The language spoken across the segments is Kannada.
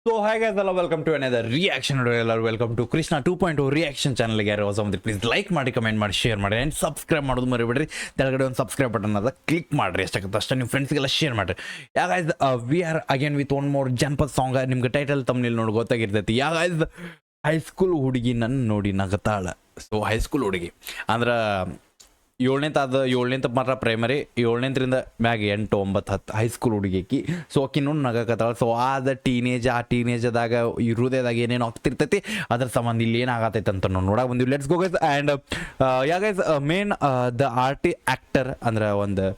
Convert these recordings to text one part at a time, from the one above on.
So hi guys, hello, welcome to another reaction video. Welcome to Krishna 2.0 reaction channel. ಯಾರು ಹೊಸ ಬಂದ್ರೆ ಪ್ಲೀಸ್ ಲೈಕ್ ಮಾಡಿ, ಕಮೆಂಟ್ ಮಾಡಿ, ಶೇರ್ ಮಾಡಿ ಆ್ಯಂಡ್ ಸಬ್ಸ್ಕ್ರೈಬ್ ಮಾಡೋದು ಮರಿಬೇಡ್ರಿ. ಕೆಳಗಡೆ ಒಂದು ಸಬ್ಸ್ಕ್ರೈಬ್ ಬಟನ್ ಅದ, ಕ್ಲಿಕ್ ಮಾಡಿರಿ. ಎಷ್ಟಾಗುತ್ತೆ ಅಷ್ಟೇ ನಿಮ್ಮ ಫ್ರೆಂಡ್ಸ್ಗೆಲ್ಲ ಶೇರ್ ಮಾಡಿರಿ. ಯಾ guys, we are again with one more ಜನಪದ ಸಾಂಗ್. ನಿಮ್ಗೆ ಟೈಟಲ್ ತಮ್ಮಲ್ಲಿ ನೋಡಿ ಗೊತ್ತಾಗಿರ್ತೈತಿ. ಯಾ ಗೈಸ್, ಹೈಸ್ಕೂಲ್ ಹುಡುಗಿ ನನ್ನ ನೋಡಿ ನಗತಾಳ. ಸೊ ಹೈಸ್ಕೂಲ್ ಹುಡುಗಿ ಅಂದ್ರೆ ಏಳನೇ ಮಾತ್ರ ಪ್ರೈಮರಿ, 7ನೇಂತರಿಂದ ಮ್ಯಾಗ 8, 9, 10 ಹೈಸ್ಕೂಲ್ ಹುಡುಗಿಕಿ. ಸೊ ಆಕಿ ನೋಡಿ ನಗಕತ್ತಾಳ. ಸೊ ಆ ಟೀನೇಜದಾಗ ಹೃದಯದಾಗ ಏನೇನು ಆಗ್ತಿರ್ತೈತಿ ಅದ್ರ ಸಂಬಂಧ ಇಲ್ಲಿ ಏನಾಗತೈತೆ ಅಂತ ನಾವು ನೋಡಕ್ಕೆ ಬಂದಿವಿ. Let's go guys. And ya guys, main the actor ಅಂದ್ರೆ ಒಂದು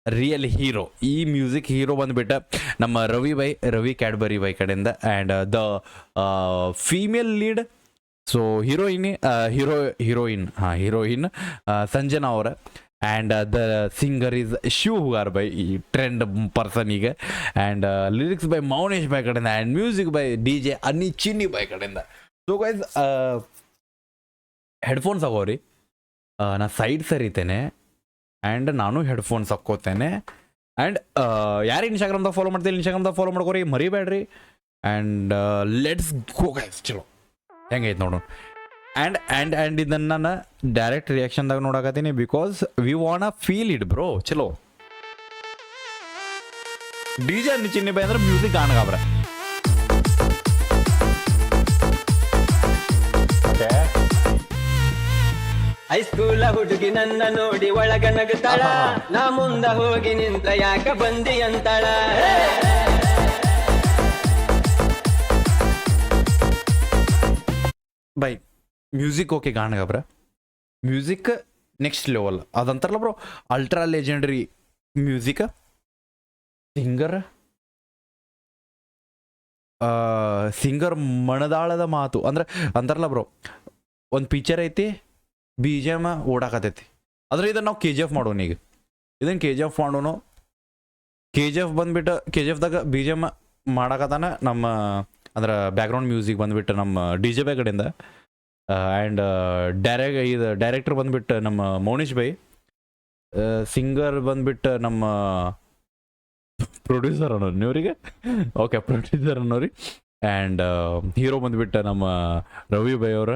ರಿಯಲ್ ಹೀರೋ, ಈ ಮ್ಯೂಸಿಕ್ ಹೀರೋ ಬಂದ್ಬಿಟ್ಟು ನಮ್ಮ ರವಿ ಕ್ಯಾಡ್ಬರಿ ಬೈ ಕಡೆಯಿಂದ. And the female lead, so heroine Sanjana ಅವರ. And the singer is Shiv Hugar ಬೈ, ಈ ಟ್ರೆಂಡ್ ಪರ್ಸನ್ ಈಗ. ಆ್ಯಂಡ್ ಲಿರಿಕ್ಸ್ ಬೈ ಮೌನೇಶ್ ಬೈ ಕಡೆಯಿಂದ. And music by DJ Anni Chinni ಬೈ ಕಡೆಯಿಂದ. ಸೊ ಗೈಸ್, ಹೆಡ್ಫೋನ್ಸ್ ಹಾಕೋರಿ. ನಾ ಸೈಡ್ ಸರಿತೇನೆ ಆ್ಯಂಡ್ ನಾನು ಹೆಡ್ಫೋನ್ಸ್ ಹಾಕ್ಕೋತೇನೆ. ಆ್ಯಂಡ್ ಯಾರು ಇನ್ಸ್ಟಾಗ್ರಾಮ್ದಾಗ ಫಾಲೋ ಮಾಡ್ತೀನಿ, ಇನ್ಸ್ಟಾಗ್ರಾಮ್ದಾಗ ಫಾಲೋ ಮಾಡ್ಕೋರಿ, ಮರಿಬೇಡ್ರಿ. And let's go guys. ಚಲೋ ಹೆಂಗೈತೆ ನೋಡೋಣ. ಆ್ಯಂಡ್ ಇದನ್ನು ನಾನು ಡೈರೆಕ್ಟ್ ರಿಯಾಕ್ಷನ್ದಾಗ ನೋಡಕತ್ತೀನಿ, because we want feel it bro. ಚಲೋ DJ ಅನ್ನಿ ಚಿನ್ನಿ ಬೈ ಅಂದ್ರೆ ಮ್ಯೂಸಿಕ್ ಗಾನಗಾಬ್ರ. ಹೈಸ್ಕೂಲ ಹುಡುಗಿ ನನ್ನ ನೋಡಿ ಒಳಗ ನಗುತ್ತಾಳ, ನಾ ಮುಂದ ಹೋಗಿ ನಿಂತ ಯಾಕ ಬಂದಿ ಅಂತಾಳ. ಬೈ ಮ್ಯೂಸಿಕ್ ಓಕೆ ಗಾನಗಾಬ್ರ, ಮ್ಯೂಸಿಕ್ ನೆಕ್ಸ್ಟ್ ಲೆವೆಲ್ ಅದಂತಾರಲ್ಲ bro, ultra legendary music. Singer ಮಣದಾಳದ ಮಾತು ಅಂದ್ರೆ ಅಂತಾರಲ್ಲ ಬ್ರೋ, ಒಂದು ಪಿಕ್ಚರ್ ಐತಿ, BGM ಓಡಾಕತೈತಿ. ಆದ್ರೆ ಇದನ್ನು ನಾವು KGF ಮಾಡೋಣ. ಈಗ ಇದನ್ನು KGF ಮಾಡೋಣ. KGF ಬಂದ್ಬಿಟ್ಟು KGFದಾಗ BGM ಮಾಡಾಕತ್ತಾನ ನಮ್ಮ, ಅಂದ್ರೆ ಬ್ಯಾಕ್ಗ್ರೌಂಡ್ ಮ್ಯೂಸಿಕ್ ಬಂದ್ಬಿಟ್ಟು ನಮ್ಮ DJ ಬೈ ಕಡೆಯಿಂದ. ಆ್ಯಂಡ್ ಡೈರೆಕ್ಟರ್ ಬಂದ್ಬಿಟ್ಟು ನಮ್ಮ ಮೌನೇಶ್ ಬೈ. ಸಿಂಗರ್ ಬಂದ್ಬಿಟ್ಟು ನಮ್ಮ ಪ್ರೊಡ್ಯೂಸರ್ ಅನ್ನೋರು ನೀವ್ರಿಗೆ. ಓಕೆ, ಪ್ರೊಡ್ಯೂಸರ್ ಅನ್ನೋರಿ. ಆ್ಯಂಡ್ ಹೀರೋ ಬಂದ್ಬಿಟ್ಟು ನಮ್ಮ ರವಿ ಬೈ ಅವರ.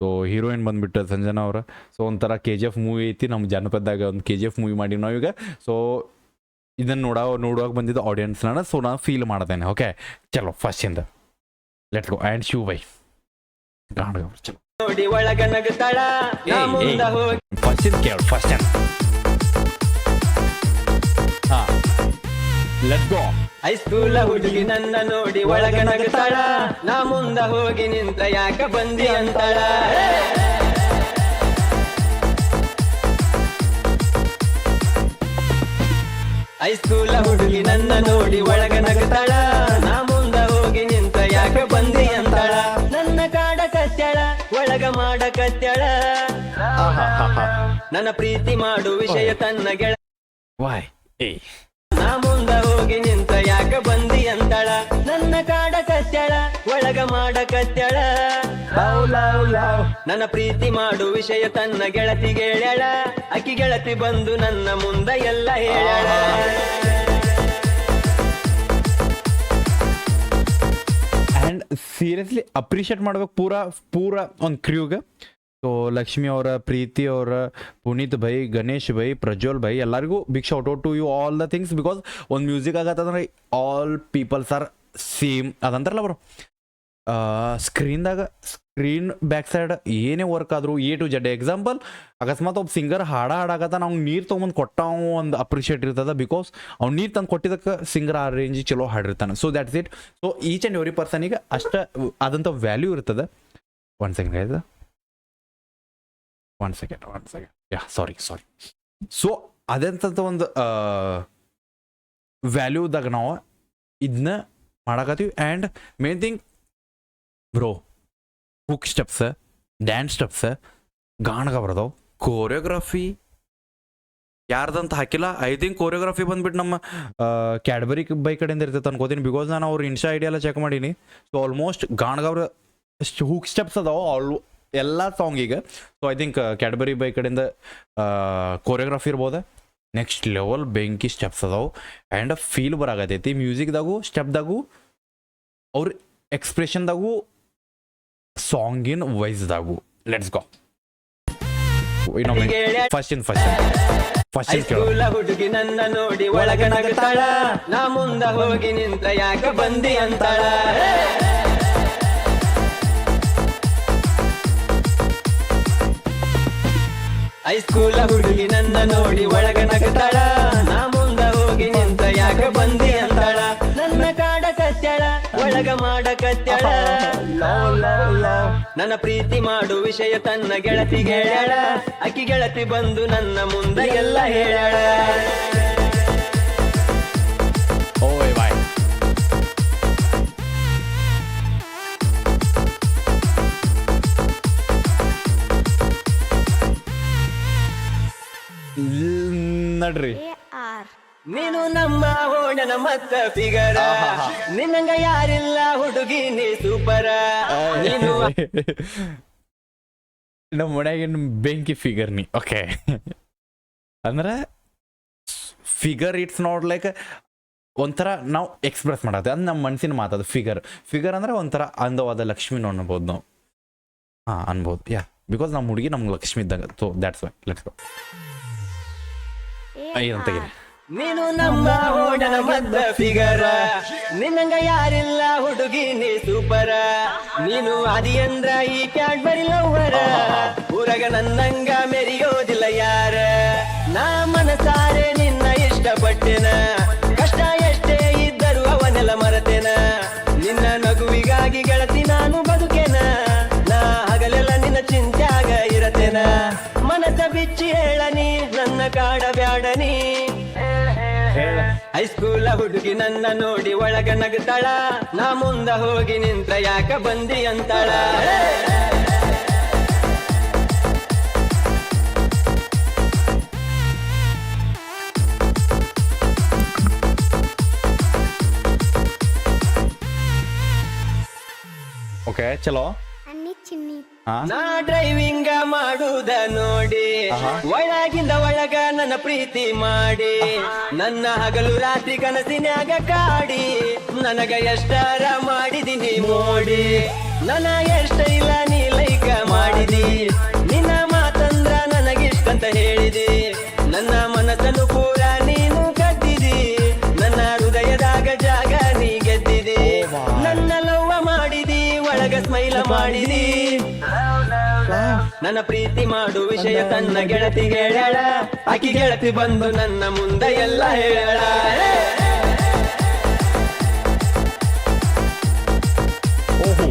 ಸೊ ಹೀರೋಯಿನ್ ಬಂದ್ಬಿಟ್ಟು ಸಂಜನಾ ಅವರ. ಸೊ ಒಂಥರ KGF ಮೂವಿ ಐತಿ, ನಮ್ಮ ಜನಪದದಾಗ ಒಂದು KGF ಮೂವಿ ಮಾಡಿ ನಾವೀಗ. ಸೊ ಇದನ್ನು ನೋಡುವಾಗ ಬಂದಿದ್ದು ಆಡಿಯನ್ಸ್ ನಾನು. ಸೊ ನಾನು ಫೀಲ್ ಮಾಡ್ತೇನೆ. ಓಕೆ ಚಲೋ, ಫಸ್ಟಿಂದ ಲೆಟ್ಸ್ ಗೋ. ಆ್ಯಂಡ್ ಶಿವ್ ಬೈ ಚಲೋ ನೋಡಿ ಒಳಗ ನಗುತ್ತಾಳ, ನಾ ಮುಂದ ಹೋಗಿ. ಫಸ್ಟಿಂದ ಕೇಳು, ಫಸ್ಟ್ ಹಾಂ ಲೆಟ್ಸ್ ಗೋ. ಹೈಸ್ಕೂಲ ಹುಡುಗಿ ನನ್ನ ನೋಡಿ ಒಳಗ ನಗುತ್ತಾಳ, ನಾ ಮುಂದ ಹೋಗಿ ನಿಂತ ಯಾಕ ಬಂದಿ ಅಂತಾಳ. ಹೈಸ್ಕೂಲ ಹುಡುಗಿ ನನ್ನ ನೋಡಿ ಒಳಗ ನಗುತ್ತಾಳ, ನಾ ಮುಂದ ಹೋಗಿ ನಿಂತ ಯಾಕ ಬಂದಿ ಅಂತಾಳ. ನನ್ನ ಕಾಡ ಕತ್ಯಾಳ, ಒಳಗ ಮಾಡ ಕತ್ಯಾಳ, ನನ್ನ ಪ್ರೀತಿ ಮಾಡು ವಿಷಯ ತನ್ನ ಗೆಳ. ವಾಯ್ ಏ ನಾ ಮುಂದ ಹೋಗಿ ನಿಂತ ಯಾಕ ಬಂದಿ ಅಂತಾಳ. ನನ್ನ ಕಾಡ ಕತ್ಯಾಳ, ಒಳಗ ಮಾಡ ಕತ್ಯಾಳ, ನನ್ನ ಪ್ರೀತಿ ಮಾಡು ವಿಷಯ ತನ್ನ ಗೆಳತಿಗೆ ಹೇಳ್ಯಾಳ. ಅಕ್ಕಿ ಗೆಳತಿ ಬಂದು ನನ್ನ ಮುಂದ ಎಲ್ಲ ಹೇಳ್ಯಾಳ. ಆ್ಯಂಡ್ ಸೀರಿಯಸ್ಲಿ ಅಪ್ರಿಷಿಯೇಟ್ ಮಾಡ್ಬೇಕು ಪೂರ ಒಂದು ಕ್ರ್ಯೂಗೆ. ಸೊ ಲಕ್ಷ್ಮಿ ಅವರ, ಪ್ರೀತಿ ಅವರ, ಪುನೀತ್ ಬೈ, ಗಣೇಶ್ ಬೈ, ಪ್ರಜ್ವಲ್ ಬೈ, ಎಲ್ಲರಿಗೂ big shout out to you all the things. Because ಒಂದು ಮ್ಯೂಸಿಕ್ ಆಗತ್ತಂದ್ರೆ ಆಲ್ ಪೀಪಲ್ಸ್ ಆರ್ ಸೇಮ್ ಅದಂತಾರಲ್ಲ ಬರೋ. ಸ್ಕ್ರೀನ್ ಬ್ಯಾಕ್ ಸೈಡ್ ಏನೇ ವರ್ಕ್ ಆದರೂ A to Z. ಎಕ್ಸಾಂಪಲ್, ಅಕಸ್ಮಾತ್ ಒಬ್ಬ ಸಿಂಗರ್ ಹಾಡಾಕತ್ತ, ನಾವು ನೀರು ತೊಗೊಂಬಂದು ಕೊಟ್ಟ ಒಂದು ಅಪ್ರಿಷಿಯೇಟ್ ಇರ್ತದೆ. ಬಿಕಾಸ್ ಅವ್ನು ನೀರು ತಂದು ಕೊಟ್ಟಿದ್ದಕ್ಕೆ ಸಿಂಗರ್ ಆ ರೇಂಜಿಗೆ ಚಲೋ ಹಾಡಿರ್ತಾನೆ. So that's it. So each and every ಪರ್ಸನಿಗೆ ಅಷ್ಟು ಆದಂಥ ವ್ಯಾಲ್ಯೂ ಇರ್ತದೆ. One second ya sorry. So ಅದಂಥ ಒಂದು ವ್ಯಾಲ್ಯೂದಾಗ ನಾವು ಇದನ್ನ ಮಾಡಕತ್ತೀವಿ. And main thing bro, hook steps, dance steps ಗಾಣಗ ಬರ್ದವು. ಕೋರಿಯೋಗ್ರಫಿ ಯಾರ್ದಂತ ಹಾಕಿಲ್ಲ. ಐ ಥಿಂಕ್ ಕೋರಿಯೋಗ್ರಫಿ ಬಂದ್ಬಿಟ್ಟು ನಮ್ಮ ಕ್ಯಾಡ್ಬರಿ ಬೈ ಕಡೆಯಿಂದ ಇರ್ತೈತೆ ಅನ್ಕೋತೀನಿ. ಬಿಕಾಸ್ ನಾನು ಅವ್ರ ಇನ್ಸ್ಟಾ ಐಡಿ ಎಲ್ಲ ಚೆಕ್ ಮಾಡೀನಿ. ಸೊ ಆಲ್ಮೋಸ್ಟ್ ಗಾಣಗವ್ರ ಹುಕ್ ಸ್ಟೆಪ್ಸ್ ಅದಾವ ಎಲ್ಲ ಸಾಂಗಿಗೆ. ಸೊ ಐ ಥಿಂಕ್ ಕ್ಯಾಡ್ಬರಿ ಬೈ ಕಡೆಯಿಂದ ಕೋರಿಯೋಗ್ರಫಿ ಇರ್ಬೋದ. ನೆಕ್ಸ್ಟ್ ಲೆವೆಲ್ ಬೆಂಕಿ ಸ್ಟೆಪ್ಸ್ ಅದಾವು. ಆ್ಯಂಡ್ ಫೀಲ್ ಬರಾಗತೈತಿ ಮ್ಯೂಸಿಕ್ದಾಗೂ ಸ್ಟೆಪ್ದಾಗೂ. ಅವ್ರ ಎಕ್ಸ್ಪ್ರೆಷನ್ದಾಗೂ ಸಾಂಗಿನ ವೈಸ್ದಾಗೂ ಲೆಟ್ಸ್ ಗೋ. ಇನ್ನೊಮ್ಮೆ ಫಸ್ಟ್ ಹೈಸ್ಕೂಲ ಹುಡುಗಿ ನನ್ನ ನೋಡಿ ಒಳಗ ನಗತಾಳ, ನಾ ಮುಂದ ಹೋಗಿ ನಿಂತ ಯಾಕ ಬಂದಿ ಅಂತಾಳ. ಹೈಸ್ಕೂಲ ಹುಡುಗಿ ನನ್ನ ನೋಡಿ ಒಳಗ ನಗತಾಳ, ನಾ ಮುಂದ ಹೋಗಿ ನಿಂತ ಯಾಕ ಬಂದಿ ಅಂತಾಳ. ನನ್ನ ಕಾಡ ಕತ್ಯಾಳ ಒಳಗ ಮಾಡ ಕತ್ಯಾಳ, ನನ್ನ ಪ್ರೀತಿ ಮಾಡು ವಿಷಯ ತನ್ನ ಗೆಳತಿಗೆ ಹೇಳ್ಯಾಳ. ಅಕ್ಕಿ ಗೆಳತಿ ಬಂದು ನನ್ನ ಮುಂದೆ ಎಲ್ಲ ಹೇಳ್ಯಾಳ. ಓಯ್ ಬಾಯ್. ನಡ್ರಿ. ನೀನು ನಮ್ಮ ಓಣನ ಮತ್ತ ಫಿಗರ, ನಿನ್ನಂಗ ಯಾರಿಲ್ಲ ಹುಡುಗಿ ನೀ ಸೂಪರ. ನೀನು ನಮ್ಮ ಮನ್ಯಾಗಿನ ಬೆಂಕಿ ಫಿಗರ್ ನೀ. ಓಕೆ ಅಂದ್ರೆ ಫಿಗರ್ ಇಟ್ಸ್ ನಾಟ್ ಲೈಕ್ ಒಂಥರ ನಾವು ಎಕ್ಸ್ಪ್ರೆಸ್ ಮಾಡೋದು, ಅದು ನಮ್ಮ ಮನಸ್ಸಿನ ಮಾತದು. ಫಿಗರ್ ಅಂದ್ರೆ ಒಂಥರ ಅಂದವಾದ ಲಕ್ಷ್ಮಿನೂ ಅನ್ಬೋದು ನಾವು. ಅನ್ಬೋದು ಯಾ, ಬಿಕಾಸ್ ನಮ್ಮ ಹುಡುಗಿ ನಮ್ಗೆ ಲಕ್ಷ್ಮಿ ಇದ್ದಂಗೆ. So that's why let's go. ತೆಗೀರಿ. ನೀನು ನಮ್ಮ ಓಣನ ಮದ್ದ ಫಿಗರ, ನಿನ್ನಂಗ ಯಾರಿಲ್ಲ ಹುಡುಗಿ ನೀ ಸೂಪರ. ನೀನು ಅದಿ ಅಂದ್ರ ಈ ಕ್ಯಾಡ್ಬರಿ ಲವ್ವರ, ಊರಗ ನನ್ನಂಗ ಮೆರಿಯೋದಿಲ್ಲ ಯಾರ. ನಾ ಮನಸಾರೆ ನಿನ್ನ ಇಷ್ಟಪಟ್ಟೆನ, ಕಷ್ಟ ಎಷ್ಟೇ ಇದ್ದರೂ ಅವನೆಲ್ಲ ಮರತೆನ. ನಿನ್ನ ನಗುವಿಗಾಗಿ ಗೆಳತಿ ನಾನು ಬದುಕೆನ, ನಾ ಹಗಲೆಲ್ಲ ನಿನ್ನ ಚಿಂತ್ಯಾಗ ಇರತೆನ. ಮನಸ ಬಿಚ್ಚಿ ಹೇಳನಿ ನನ್ನ ಕಾಡ ಬ್ಯಾಡನಿ. ಹೈಸ್ಕೂಲ ಹುಡುಗಿ ನನ್ನ ನೋಡಿ ಒಳಗ ನಗತಾಳ, ನಾ ಮುಂದ ಹೋಗಿ ನಿಂತ ಯಾಕ ಬಂದಿ ಅಂತಾಳ. ಓಕೆ ಚಲೋ. ನಾ ಡ್ರೈವಿಂಗ ಮಾಡುವುದ ನೋಡಿ ಒಳಗಿಂದ ಒಳಗ ನನ್ನ ಪ್ರೀತಿ ಮಾಡಿ, ನನ್ನ ಹಗಲು ರಾತ್ರಿ ಕನಸಿನ್ಯಾಗ ಕಾಡಿ, ನನಗ ಎಷ್ಟರ ಮಾಡಿದಿನಿ ಮೋಡಿ. ನನ್ನ ಎಷ್ಟ ಇಲ್ಲ ನೀ ಲೈಕ ಮಾಡಿದಿ, ನಿನ್ನ ಮಾತಂದ್ರ ನನಗಿಷ್ಟಂತ ಹೇಳಿದಿ. ನನ್ನ ಮನಸ್ಸನ್ನು ಪೂರ ನೀನು ಕದ್ದಿದಿ, ನನ್ನ ಹೃದಯದಾಗ ಜಾಗ ನೀ ಗೆದ್ದಿದಿ. ನನ್ನ ಲವ್ವ ಮಾಡಿದಿ ಒಳಗ ಸ್ಮೈಲ ಮಾಡಿದಿ. ನನ್ನ ಪ್ರೀತಿ ಮಾಡು ವಿಷಯ ತನ್ನ ಗೆಳತಿಗೆ ಹೇಳ್ಯಾಳ, ಆಕಿ ಗೆಳತಿ ಬಂದು ನನ್ನ ಮುಂದೆ ಎಲ್ಲ ಹೇಳ್ಯಾಳ. ಓಹೋ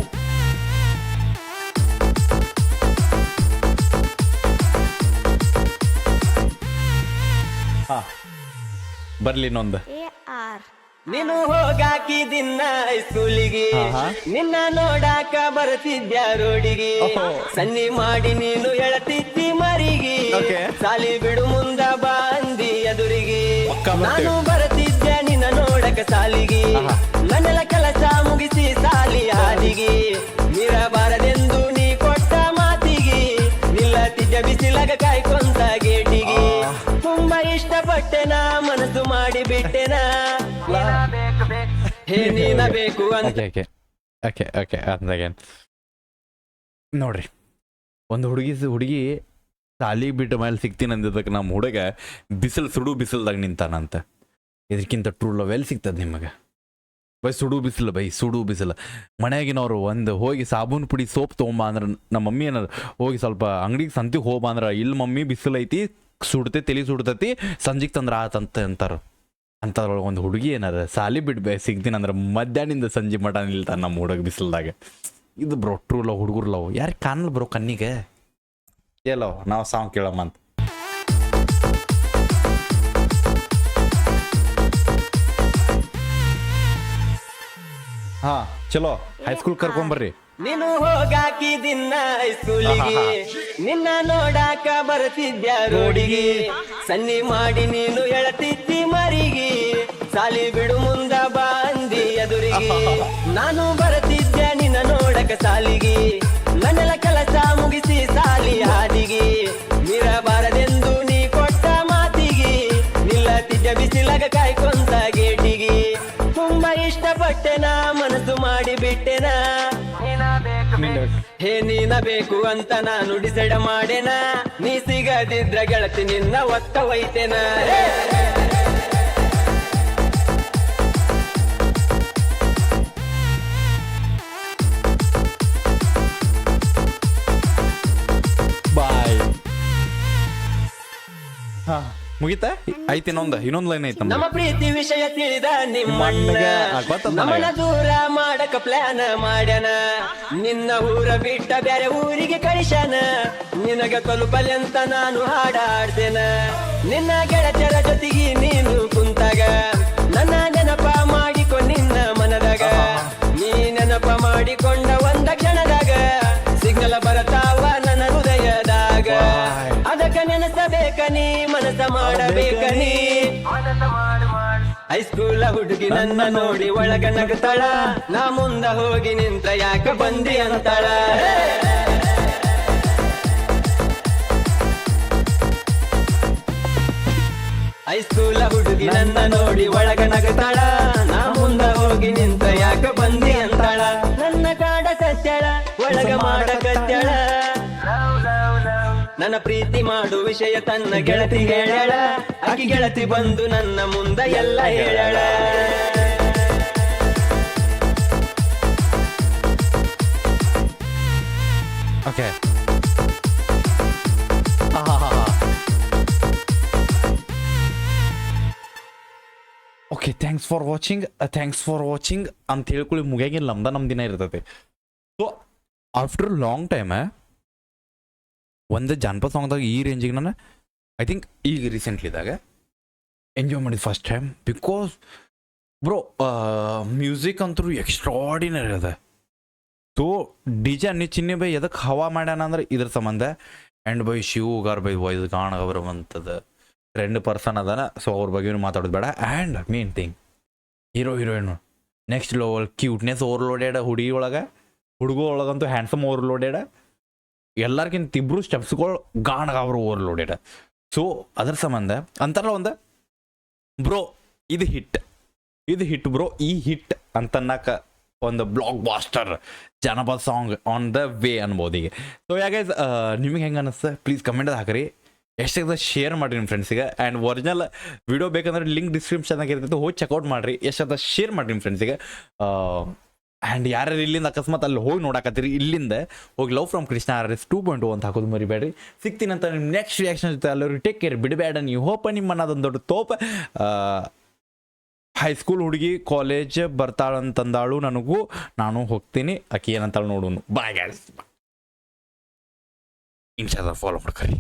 ಬರ್ಲಿ ಇನ್ನೊಂದು. ನೀನು ಹೋಗಾಕಿ ದಿನ ಸ್ಕೂಲಿಗೆ, ನಿನ್ನ ನೋಡಾಕ ಬರ್ತಿದ್ಯ ರೋಡಿಗೆ. ಸನ್ನಿ ಮಾಡಿ ನೀನು ಎಳತಿದ್ದಿ ಮರಿಗೆ, ಸಾಲಿ ಬಿಡು ಮುಂದ ಬಾಂದಿ ಎದುರಿಗೆ. ನಾನು ಬರ್ತಿದ್ದೆ ನಿನ್ನ ನೋಡಕ ಸಾಲಿಗೆ, ನನ್ನೆಲ್ಲ ಕೆಲಸ ಮುಗಿಸಿ ಸಾಲಿ ಹಾದಿಗೆ. ಮೀರಬಾರದೆಂದು ನೀ ಕೊಟ್ಟ ಮಾತಿಗೆ, ನಿಲ್ಲತಿದ್ದ ಬಿಸಿಲಾಗ ಕಾಯ್ಕೊಂತ ಗೇಟಿಗೆ. ತುಂಬಾ ಇಷ್ಟಪಟ್ಟೆನ ಮನಸ್ಸು ಮಾಡಿ ಬಿಟ್ಟೆನ, ಹೇ ನೀನ ಬೇಕು ಅಂತ. ನೋಡ್ರಿ, ಒಂದು ಹುಡುಗಿ ಸಾಲಿ ಬಿಟ್ಟ ಮೇಲೆ ಸಿಗ್ತೀನಿ ಅಂದಿದ್ದಕ್ಕೆ ನಮ್ಮ ಹುಡುಗ ಸುಡು ಬಿಸಿಲ್ದಾಗ ನಿಂತಾನಂತ. ಇದಕ್ಕಿಂತ ಟ್ರೂ ಲವ್ ಎಲ್ಲಿ ಸಿಗ್ತದೆ ನಿಮಗೆ? ಸುಡು ಬಿಸಿಲು. ಮನೆಯಾಗಿನವ್ರು ಒಂದು ಹೋಗಿ ಸಾಬೂನು ಪುಡಿ ಸೋಪ್ ತೊಗೊಂಬ ಅಂದ್ರೆ, ನಮ್ಮ ಮಮ್ಮಿ ಏನಾರು ಹೋಗಿ ಸ್ವಲ್ಪ ಅಂಗಡಿಗೆ ಸಂತಿಗೆ ಹೋಗ್ಬಾ ಅಂದ್ರೆ, ಇಲ್ಲಿ ಮಮ್ಮಿ ಬಿಸಿಲು ಐತಿ ತಲೆ ಸುಡ್ತೈತಿ ಸಂಜಿಗೆ ತಂದ್ರೆ ಆತಂತ ಅಂತಾರ. ಅಂಥದ್ರೊಳಗೆ ಒಂದು ಹುಡುಗಿ ಏನಾರ ಸಾಲಿ ಬಿಟ್ಟು ಸಿಗ್ತೀನಿ ಅಂದ್ರೆ ಮಧ್ಯಾಹ್ನದಿಂದ ಸಂಜೆ ಮಟ ನಿಲ್ತಾನೆ ನಮ್ಮ ಹುಡುಗ ಬಿಸಿಲ್ದಾಗ. ಇದು ಬ್ರೋ ಟ್ರೂ ಲವ್, ಹುಡುಗರು ಲವ್. ಯಾರಿಗೆ ಕಾಣಲ್ಲ ಬ್ರೋ ಕಣ್ಣಿಗೆ? ಎಲ್ಲೋ ನಾವು ಸಾಂಗ್ ಕೇಳಮ್ಮ ಅಂತ. ಚಲೋ ಹೈಸ್ಕೂಲ್ ಕರ್ಕೊಂಬರ್ರಿ. ನೀನು ಹೋಗಾಕಿ ದಿನ ಸ್ಕೂಲಿಗೆ, ನಿನ್ನ ನೋಡಾಕ ಬರ್ತಿದ್ಯ ರೋಡಿಗೆ. ಸನ್ನಿ ಮಾಡಿ ನೀನು ಎಳತಿದ್ದಿ ಮರಿಗೆ, ಸಾಲಿ ಬಿಡು ಮುಂದ ಬಾಂದಿ ಎದುರಿಗೆ. ನಾನು ಬರ್ತಿದ್ದೆ ನಿನ್ನ ನೋಡಕ ಸಾಲಿಗೆ, ನನ್ನೆಲ್ಲ ಕೆಲಸ ಮುಗಿಸಿ ಸಾಲಿ ಹಾದಿಗೆ. ಮೀರಬಾರದೆಂದು ನೀ ಕೊಟ್ಟ ಮಾತಿಗೆ, ನಿಲ್ಲತಿದ್ದ ಬಿಸಿಲಾಗ ಕಾಯ್ಕೊಂತ ಗೇಟಿಗೆ. ತುಂಬಾ ಇಷ್ಟಪಟ್ಟೆನ ಮನಸ್ಸು ಮನಸ್ಸು ಮಾಡಿ ಬಿಟ್ಟೆನ ಹೇ ನೀನ ಬೇಕು ಅಂತ ನಾನು ಡಿಸೈಡ್ ಮಾಡೇನ ನೀ ಸಿಗದಿದ್ರ ಗೆಳತಿ ನಿನ್ನ ಒತ್ತ ಒಯ್ತೇನ ಬಾಯ್. ಹಾ ಮುಗಿತಾ? ಐತಿ ಇನ್ನೊಂದು ಲೈನ್ ಐತ. ನಮ್ಮ ಪ್ರೀತಿ ವಿಷಯ ತಿಳಿದ ನಿಮ್ಮಣ್ಣ ಮಣ್ಣಗ ಗೊತ್ತದ ನಮ್ಮನ್ನ ದೂರ ಮಾಡಕ ಪ್ಲಾನ್ ಮಾಡ್ಯಾನ ನಿನ್ನ ಊರ ಬಿಟ್ಟ ಬ್ಯಾರೆ ಊರಿಗೆ ಕಳಿಸ್ಯಾನ ನಿನಗ ತಲುಪಲಿ ಅಂತ ನಾನು ಹಾಡಾಡ್ತೇನ ನಿನ್ನ ಗೆಳತಿಯರ ಜೊತೆಗೆ ನೀನು ಕುಂತಾಗ ನನ್ನ ನೆನಪ ಮಾಡಿಕೊ ನಿನ್ನ ಮನದಾಗ ನೀ ನೆನಪ ಮಾಡಿಕೊಂಡ ಒಂದ ಕ್ಷಣದಾಗ ಸಿಗ್ನಲ್ ಬರತಾವ ನನ್ನ ಹೃದಯದಾಗ ಅದಕ್ಕ ನೆನಸಬೇಕ ನೀ ಮನಸ ಮಾಡಬೇಕ ನೀ ಹೈಸ್ಕೂಲ ಹುಡುಗಿ ನನ್ನ ನೋಡಿ ಒಳಗ ನಗತಾಳ ನಾ ಮುಂದ ಹೋಗಿ ನಿಂತ ಯಾಕ ಬಂದಿ ಅಂತಾಳ ಹೈಸ್ಕೂಲ ಹುಡುಗಿ ನನ್ನ ನೋಡಿ ಒಳಗ ನಗತಾಳ ನಾ ಮುಂದ ಹೋಗಿ ನಿಂತ ಯಾಕ ಬಂದಿ ಅಂತಾಳ ನನ್ನ ಕಾಡ ಕಚ್ಚಳ ಒಳಗ ಮಾಡ ಕಚ್ಚಳ ನನ್ನ ಪ್ರೀತಿ ಮಾಡು ವಿಷಯ ತನ್ನ ಗೆಳತಿ ಹೇಳಳ ಆಕಿ ಗೆಳತಿ ಬಂದು ನನ್ನ ಮುಂದ ಎಲ್ಲ ಹೇಳಳ okay okay thanks for watching ಅಂತ ಹೇಳ್ಕೊಳ್ಳಿ ಮುಗಿಯಾಗಿಲ್ಲ ನಮ್ದು ದಿನ ಇರ್ತೈತೆ. ಸೊ ಆಫ್ಟರ್ ಲಾಂಗ್ ಟೈಮ್ ಒಂದು ಜಾನಪದ ಸಾಂಗ್ದಾಗ ಈ ರೇಂಜಿಗೆ ನಾನು ಐ ಥಿಂಕ್ ಈಗ ರೀಸೆಂಟ್ಲಿದಾಗ ಎಂಜಾಯ್ ಮಾಡಿದ್ದು first time because bro music ಅಂತೂ ಎಕ್ಸ್ಟ್ರಾಡಿನರಿ ಅದ. So D J Anni Chinni ಬೈ ಎದಕ್ಕೆ ಹವಾ ಮಾಡ್ಯಾನ ಅಂದ್ರೆ ಇದ್ರ ಸಂಬಂಧ ಆ್ಯಂಡ್ ಬೈ ಶಿವಗಾರ್ ಬೈ ವಾಯ್ಸ್ ಕಾಣಬರುವಂಥದ್ದು ಟ್ರೆಂಡ್ ಪರ್ಸನ್ ಅದಾನ. ಸೊ ಅವ್ರ ಬಗ್ಗೆ ಮಾತಾಡೋದು ಬೇಡ. And main thing heroine next level cuteness overloaded ಹುಡುಗಿ ಒಳಗೆ ಹುಡುಗ ಒಳಗಂತೂ ಹ್ಯಾಂಡ್ಸಮ್ ಓವರ್ಲೋಡೆಡ್ ಎಲ್ಲರಿಗಿಂತ ಇಬ್ರು ಸ್ಟೆಪ್ಸ್ಗಳು ಗಾಣಗಾವ್ರು ಓವರ್ಲೋಡೆಡ್. ಸೊ ಅದ್ರ ಸಂಬಂಧ ಅಂತಾರಲ್ಲ ಒಂದು ಬ್ರೋ ಇದು ಹಿಟ್ ಬ್ರೋ ಈ ಹಿಟ್ ಅಂತನ್ನಕ ಒಂದು ಬ್ಲಾಕ್ ಬಾಸ್ಟರ್ ಜನಪದ ಸಾಂಗ್ ಆನ್ ದ ವೇ ಅನ್ಬೋದು ಈಗ. ಸೊ ಯಾಕೆ ನಿಮಗೆ ಹೆಂಗೆ ಅನ್ನಿಸ್ತು ಪ್ಲೀಸ್ ಕಮೆಂಟ್ ಹಾಕಿರಿ. ಎಷ್ಟಾಗ್ತದೆ ಶೇರ್ ಮಾಡಿರಿ ನಿಮ್ಮ ಫ್ರೆಂಡ್ಸಿಗೆ. ಆ್ಯಂಡ್ ಒರಿಜಿನಲ್ ವಿಡಿಯೋ ಬೇಕಂದ್ರೆ ಲಿಂಕ್ ಡಿಸ್ಕ್ರಿಪ್ಷನ್ನಾಗ ಇರ್ತೈತೆ ಹೋಗಿ ಚೆಕ್ಔಟ್ ಮಾಡಿರಿ. ಎಷ್ಟಾಗ್ತದೆ ಶೇರ್ ಮಾಡಿರಿ ನಿಮ್ಮ ಫ್ರೆಂಡ್ಸಿಗೆ. ಆ್ಯಂಡ್ ಯಾರ್ಯಾರು ಇಲ್ಲಿಂದ ಅಕಸ್ಮಾತ್ ಅಲ್ಲಿ ಹೋಗಿ ನೋಡಕತ್ತೀರಿ ಇಲ್ಲಿಂದ ಹೋಗಿ ಲವ್ ಫ್ರಮ್ ಕೃಷ್ಣ RS 2.0 ಅಂತ ಹಾಕೋದು ಮರಿಬೇಡ್ರಿ. ಸಿಗ್ತೀನಿ ಅಂತ ನಿಮ್ಮ ನೆಕ್ಸ್ಟ್ ರಿಯಾಕ್ಷನ್ ಜೊತೆ ಎಲ್ಲರೂ ಟೇಕ್ ಕೇರ್ ಬಿಡಬೇಡ. ನೀವು ಹೋಪ ನಿಮ್ಮ ಅನ್ನೋದೊಂದು ದೊಡ್ಡ ತೋಪ. ಹೈಸ್ಕೂಲ್ ಹುಡುಗಿ ಕಾಲೇಜ್ ಬರ್ತಾಳಂತಂದಾಳು ನನಗೂ ನಾನು ಹೋಗ್ತೀನಿ ಆಕಿ ಏನಂತಾಳು ನೋಡೋನು. Bye guys ಇನ್ಸ್ಟಾದ follow ಮಾಡ್ಕರಿ.